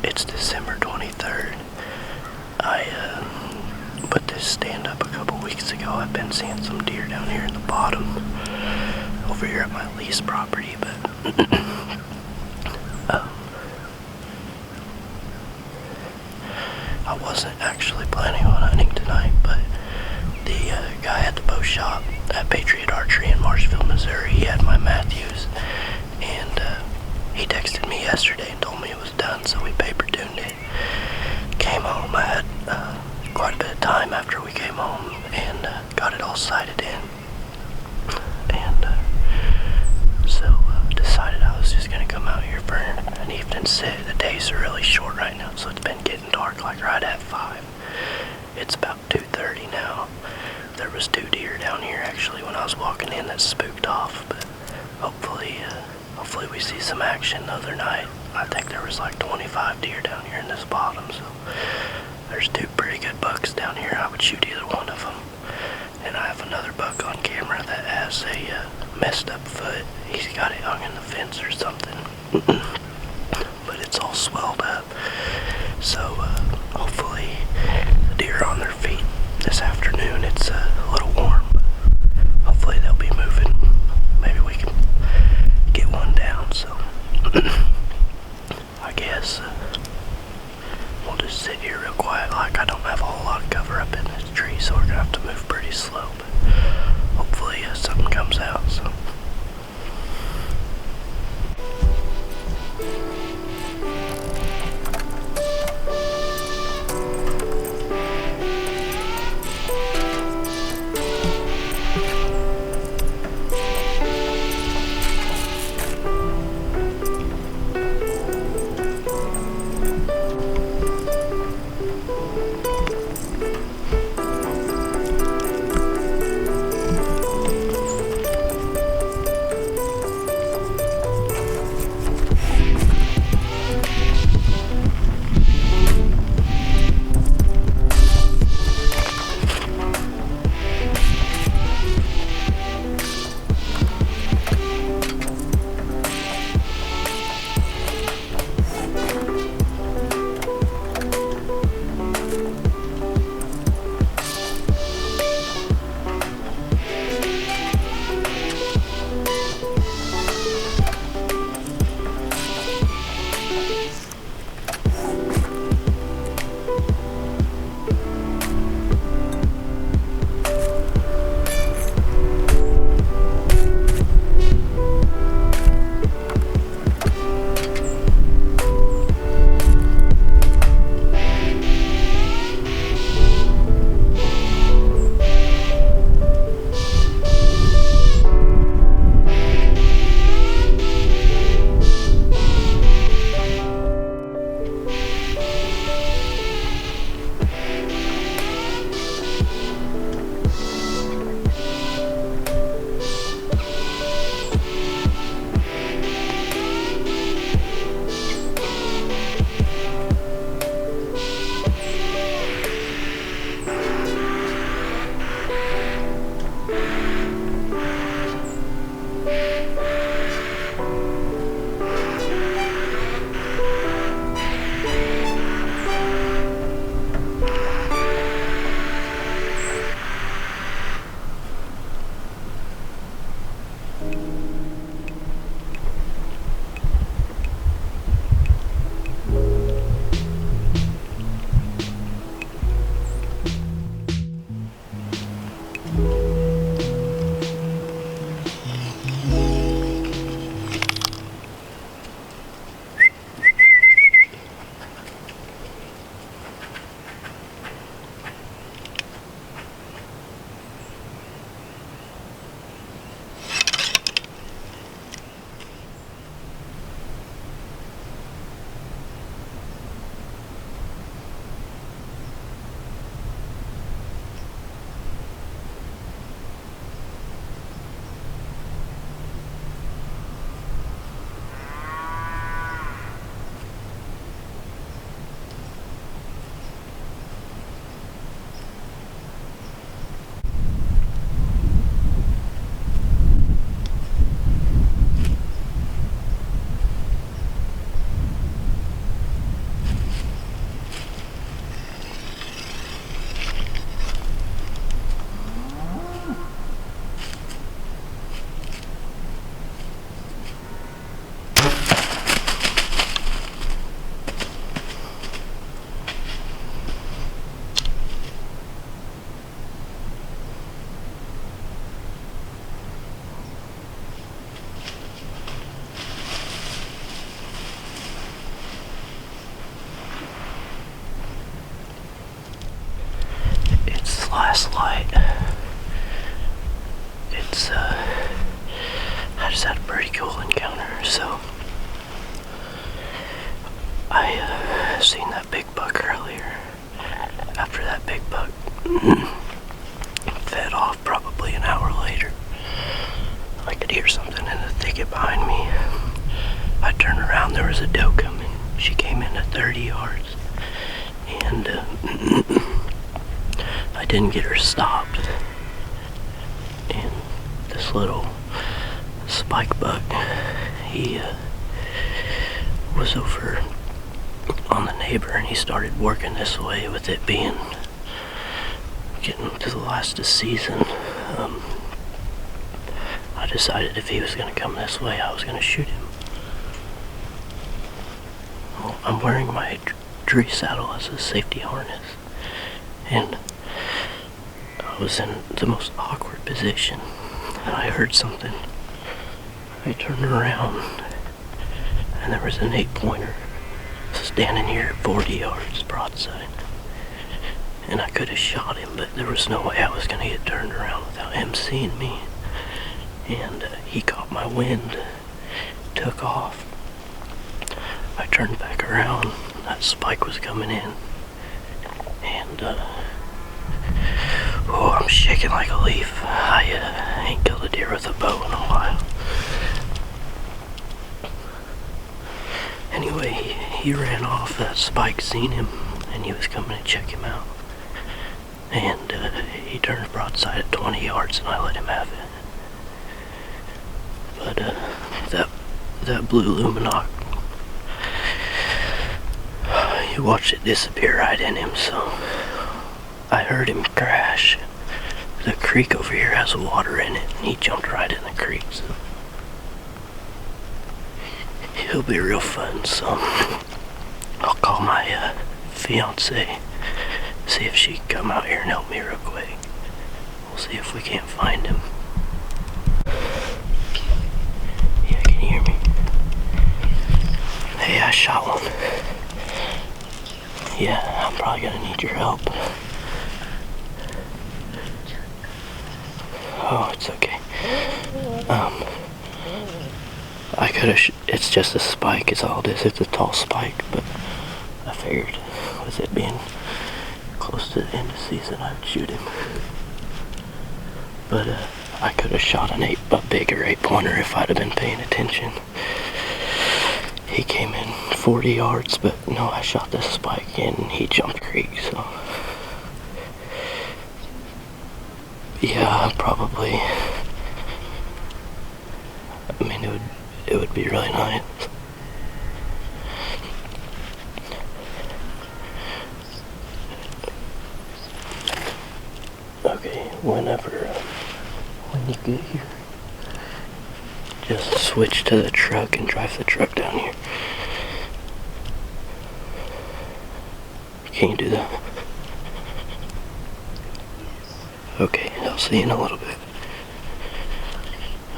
It's December 23rd. I put this stand up a couple weeks ago. I've been seeing some deer down here in the bottom over here at my lease property, but I wasn't actually planning on hunting tonight, but the guy at the bow shop at Patriot Archery in Marshville, Missouri, he had my Matthews, and he texted me yesterday and told me it was done, so we paper tuned it. Came home, I had quite a bit of time after we came home, and got it all sighted in, and so decided I was just going to come out here for an evening sit. The days are really short right now, so it's been getting dark like right at 5. It's about 2:30 now. There was 2 deer down here actually when I was walking in that spooked off, but hopefully we see some action. The other night I think there was like 25 deer down here in this bottom, so there's 2 pretty good bucks down here. I would shoot either one of them. And I have another buck on camera that has a messed up foot. He's got it hung in the fence or something. But it's all swelled up. So hopefully the deer are on their feet this afternoon. It's a little warm, but hopefully they'll be moving. Maybe we can get one down. So I guess we'll just sit here real quiet. Like, I don't have a whole lot of cover up in this tree, so we're gonna have to move pretty slow, but hopefully something comes out. So this last light, it's I just had a pretty cool encounter. So I seen that big buck earlier. After that big buck fed off, probably an hour later, I could hear something in the thicket behind me. I turned around, there was a doe coming. She came in at 30 yards, and I didn't get her stopped. And this little spike buck, he was over on the neighbor, and he started working this way. With it being getting to the last of season, I decided if he was going to come this way, I was going to shoot him. Well, I'm wearing my tree saddle as a safety harness, and I was in the most awkward position. I heard something. I turned around, and there was an 8-pointer standing here at 40 yards broadside. And I could have shot him, but there was no way I was going to get turned around without him seeing me. And he caught my wind, took off. I turned back around, that spike was coming in, and I'm shaking like a leaf. I ain't killed a deer with a bow in a while. Anyway, he ran off. That spike seen him, and he was coming to check him out. And he turned broadside at 20 yards, and I let him have it. But that blue Luminoc, you watched it disappear right in him, so I heard him crash. The creek over here has water in it, and he jumped right in the creek, so he'll be real fun. So I'll call my fiance, see if she can come out here and help me real quick. We'll see if we can't find him. Yeah, can you hear me? Hey, I shot one. Yeah, I'm probably gonna need your help. Oh, it's okay. I could've, it's just a spike is all it is. It's a tall spike, but I figured with it being close to the end of season, I'd shoot him. But I could have shot a bigger 8-pointer if I'd have been paying attention. He came in 40 yards, but no, I shot this spike and he jumped creek, so yeah, probably. I mean, it would be really nice. Okay, when you get here, just switch to the truck and drive the truck down here. Can you do that? Okay, I'll see you in a little bit.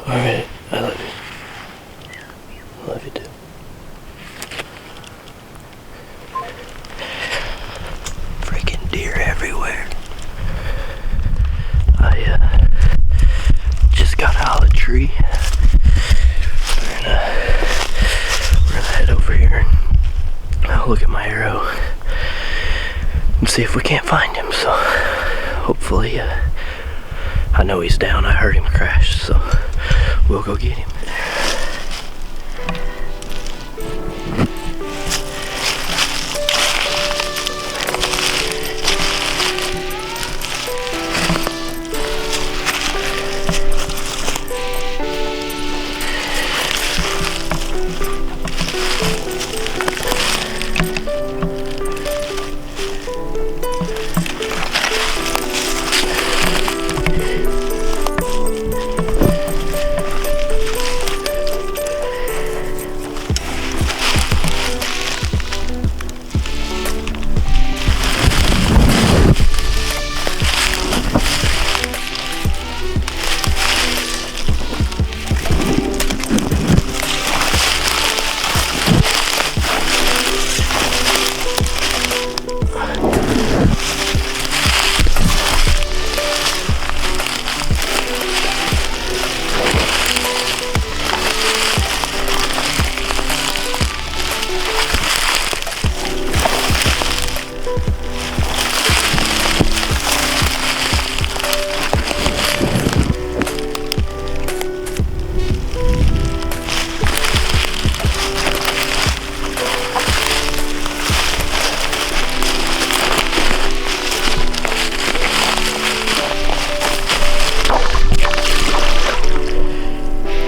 Alright, I love you. I love you too. Freaking deer everywhere. I just got out of the tree. We're gonna head over here and I'll look at my arrow and see if we can't find him. So hopefully, I know he's down. I heard him crash, so we'll go get him.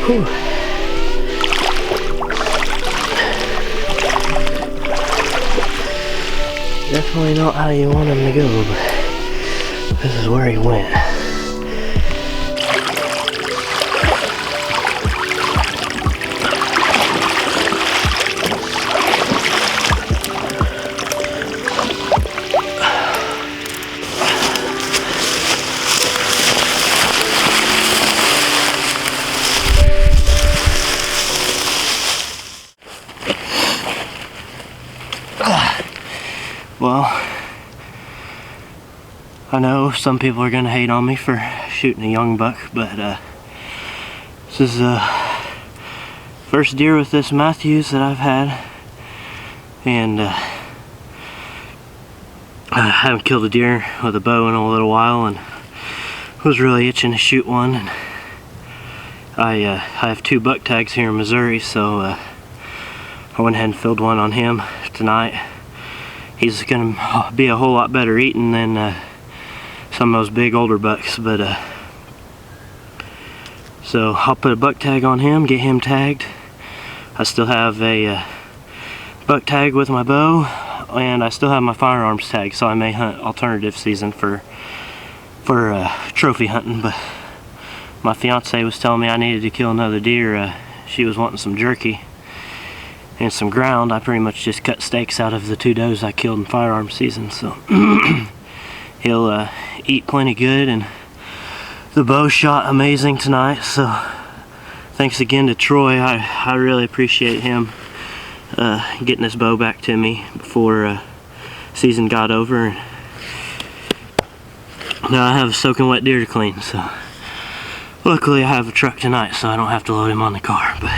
Whew. Definitely not how you want him to go, but this is where he went. Well, I know some people are gonna hate on me for shooting a young buck, but this is the first deer with this Mathews that I've had, and I haven't killed a deer with a bow in a little while, and was really itching to shoot one. And I have 2 buck tags here in Missouri, so I went ahead and filled one on him tonight. He's gonna be a whole lot better eating than some of those big older bucks, but so I'll put a buck tag on him, get him tagged. I still have a buck tag with my bow, and I still have my firearms tag, so I may hunt alternative season for trophy hunting. But my fiance was telling me I needed to kill another deer. She was wanting some jerky and some ground. I pretty much just cut steaks out of the 2 does I killed in firearm season, so he'll eat plenty good, and the bow shot amazing tonight. So thanks again to Troy. I really appreciate him getting this bow back to me before season got over. And now I have a soaking wet deer to clean, so luckily I have a truck tonight, so I don't have to load him on the car. But